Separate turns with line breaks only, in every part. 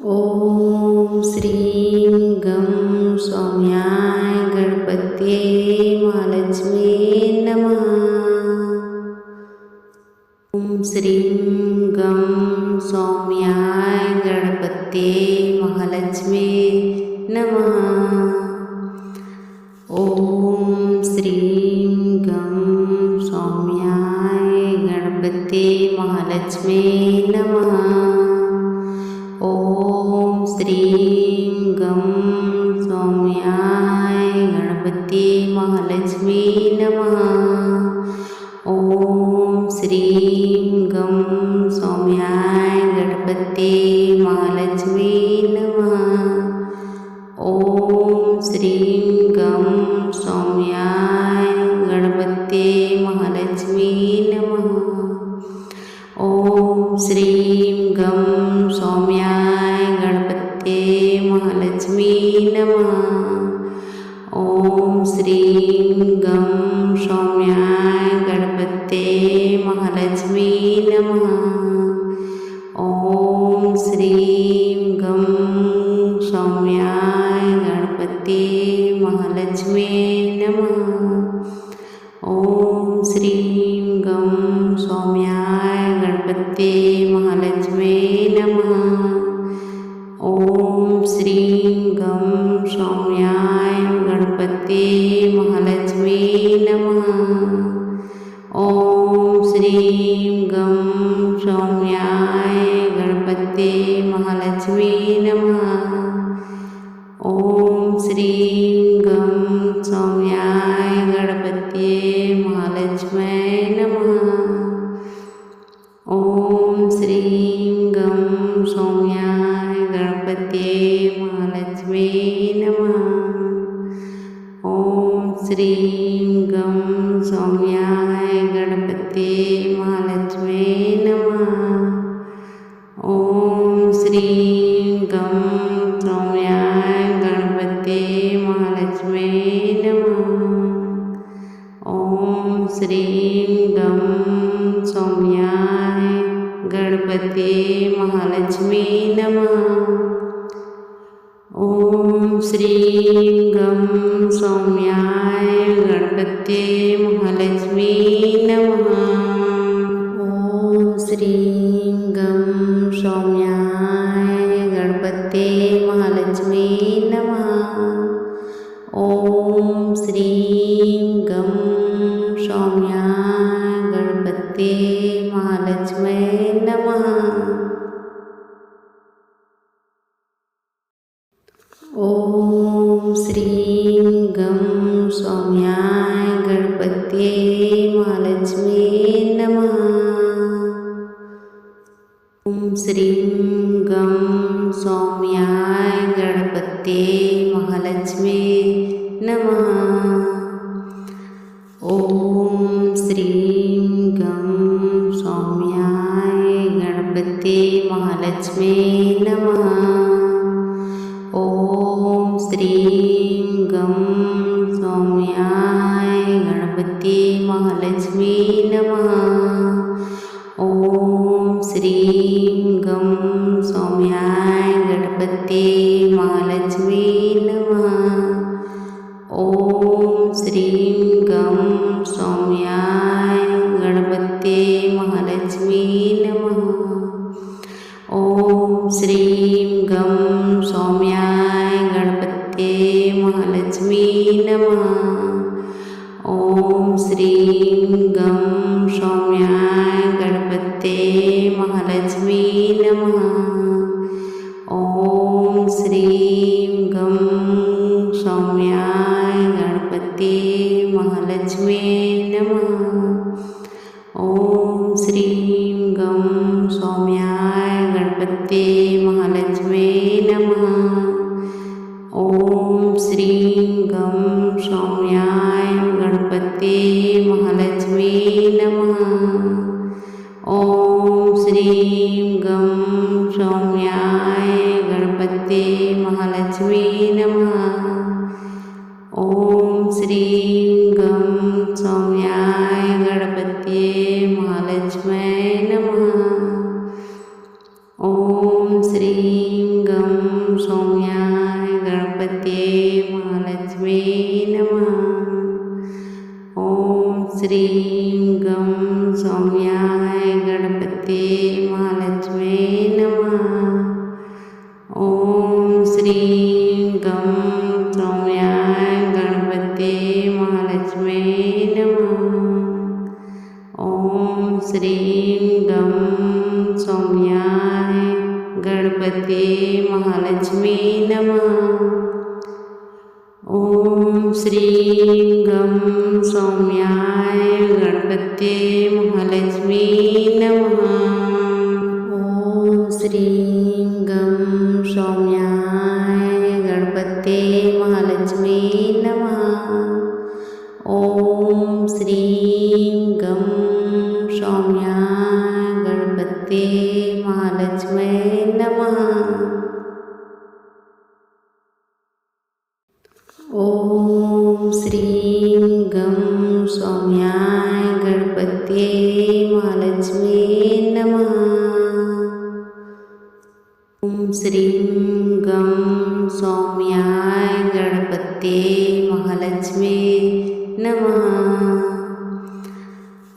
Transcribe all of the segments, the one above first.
ओम श्रीं गं सौम्याय गणपत्ये महालक्ष्मी नमः। ओम श्रीं गं सौम्याय गणपत्ये महालक्ष्मी नमः। ओम श्रीं गं सौम्याय गणपत्ये महालक्ष्मी नमः। ओम श्रीं गं सौम्याय गणपत्ये महालक्ष्मी नमः। ओम श्रीं गं सौम्याय गणपत्ये महालक्ष्मी नमः। ओम श्रीं गं सौम्याय गणपत्ये महालक्ष्मी नमः। ओम श्रीं गं सौम्याय गणपत्ये महालक्ष्मी नमः। ओम श्रीं गं सौम्याय गणपत्ये महालक्ष्मी नमः। ओम श्रीं गं सौम्याय गणपत्ये महालक्ष्मी नमः। ओम श्रीं गं सौम्याय गणपत्ये महालक्ष्मी नमः। ओम श्रीं गं सौम्याय गणपत्ये महालक्ष्मी नमः। ओम श्रीं गं सौम्याय गणपत्ये महालक्ष्मी नमः। ओम श्रीं गं सौम्याय गणपत्ये महालक्ष्मी नमः। ओम श्रीं गं सौम्याय गणपत्ये महालक्ष्मी नमः। ओम श्रीं गं सौम्याय गणपत्ये महालक्ष्मी नमः। ओम श्रीं गं सौम्याय गणपत्ये महालक्ष्मी नमः। ओम श्रीं गं सौम्याय गणपत्ये महालक्ष्मी नमः। ओम श्रीं गं सौम्याय गणपत्ये महालक्ष्मी नमः। ओम श्रीं गं सौम्याय गणपत्ये महालक्ष्मी नमः। ओम श्रीं गं सौम्याय गणपत्ये महालक्ष्मी नमः। ओम श्रीं गं सौम्याय गणपत्ये महालक्ष्मी नमः। ओम श्रीं गं सौम्याय गणपत्ये महालक्ष्मी नमः। ओम श्रीं गं सौम्याय गणपत्ये महालक्ष्मी नमः। ओम श्रीं गं सौम्याय गणपत्ये महालक्ष्मी नमः। ओम श्रीं गं सौम्याय गणपत्ये महालक्ष्मी नमः। ओम श्रीं गं सौम्याय गणपत्ये महालक्ष्मी नमः। ओम श्रीं गं सौम्याय गणपत्ये महालक्ष्मी नमः। ओम श्रीं गं सौम्याय गणपत्ये महालक्ष्मी नमः। ओम श्रीं गं सौम्याय गणपत्ये महालक्ष्मी नमः। ओम श्रीं गं सौम्याय गणपत्ये महालक्ष्मी नमः। ओम श्रीं गं सौम्याय गणपत्ये महालक्ष्मी नमः। ओम श्रीं गं सौम्याय गणपत्ये महालक्ष्मी नमः। ओम श्रीं गं सौम्याय गणपत्ये महालक्ष्मी नमः। ओम श्रीं सौम्याय गणपतये महालक्ष्मी नमः। ॐ श्रीं गं सौम्याय गणपतये महालक्ष्मी नमः। ॐ श्रीं गं सौम्याय गणपतये महालक्ष्मी नमः। ॐ श्रीं गं सौम्याय गणपतये महालक्ष्मी नमः। ॐ श्रीं गं सौम्याय गणपतये महालक्ष्मी नमः। ॐ श्रीं गं सौम्याय गणपतये महालक्ष्मी नमः। ॐ श्रीं गं सौम्याय गणपतये महालक्ष्मी नमः। ॐ श्रीं गं सौम्याय गणपतये महालक्ष्मी नमः। ॐ श्रीं गं सौम्याय गणपतये महालक्ष्मी नमः।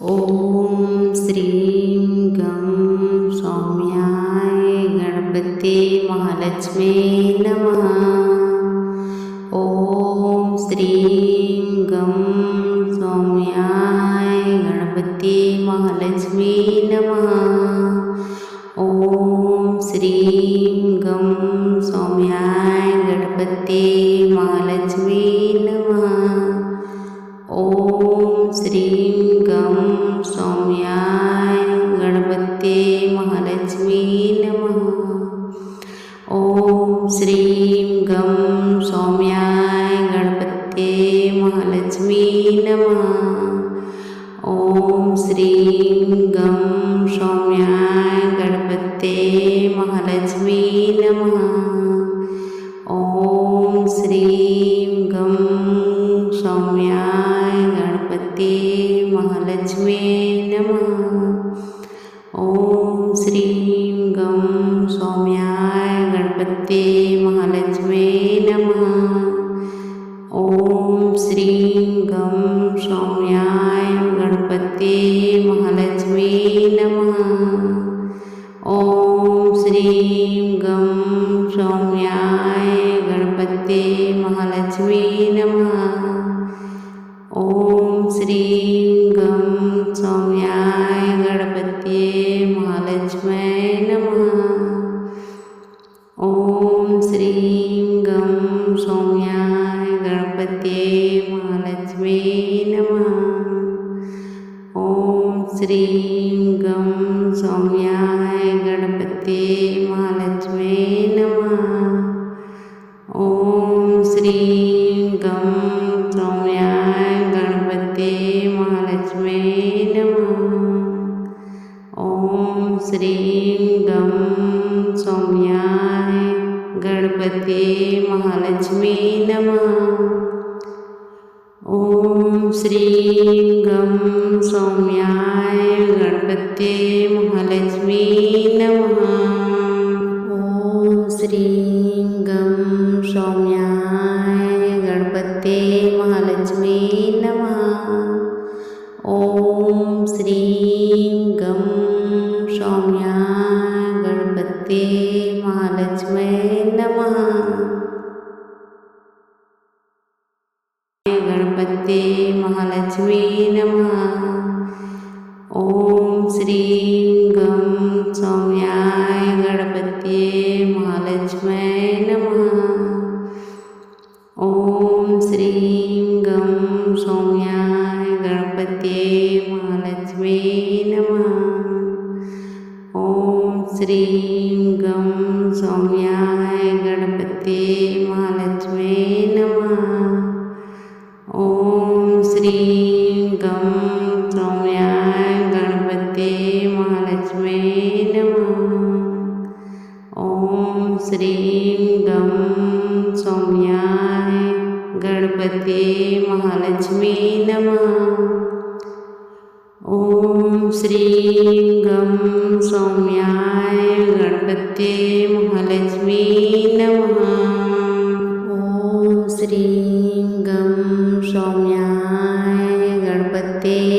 ॐ श्रीं गं सौम्याय गणपतये महालक्ष्मी नमः। ॐ श्रीं गं सौम्याय गणपतये महालक्ष्मी नमः। ॐ श्रीं गं सौम्याय गणपतये महालक्ष्मी नमः। ॐ श्रीं गं सौम्याय गणपतये महालक्ष्मी नमः। ॐ श्रीं गं सौम्याय गणपतये महालक्ष्मी नमः। ॐ श्रीं गं सौम्याय गणपतये महालक्ष्मी नमः। ॐ श्रीं गं सौम्याय गणपतये महालक्ष्मी नमः। ॐ श्रीं गं सौम्याय गणपतये महालक्ष्मी नमः। ॐ श्रीं गं सौम्याय गणपतये महालक्ष्मी नमः। ॐ श्रीं गं सौम्याय गणपतये महालक्ष्मी नमः। ॐ श्रीं गं सौम्याय गणपतये महालक्ष्मी नमः। ॐ श्रीं गं सौम्याय गणपतये महालक्ष्मी नमः। ॐ श्रीं गं सौम्याय गणपतये महालक्ष्मी नमः। ॐ श्रीं गं सौम्याय गणपतये महालक्ष्मी नमः। ॐ श्रीं गं सौम्याय गणपतये महालक्ष्मी नमः। ॐ श्रीं गं सौम्याय गणपतये महालक्ष्मी नमः। ॐ श्रीं गं सौम्याय गणपतये महालक्ष्मी नमः। ॐ श्रीं गं सौम्याय गणपतये महालक्ष्मी नमः। गणपतये महालक्ष्मी नमः। ॐ श्रीं गं सौम्याय गणपतये महालक्ष्मी नमः। ॐ श्रीं गं सौम्याय गणपतये महालक्ष्मी नमः। ॐ श्रीं गं सौम्याय गणपतये महालक्ष्मी नमः। ॐ श्रीं गं सौम्याय गणपतये महालक्ष्मी नमः। ॐ श्रीं गं सौम्याय गणपतये महालक्ष्मी नमः। ॐ श्रीं गं सौम्याय गणपते महालक्ष्मी नमः। ॐ श्रीं गं सौम्याय गणपते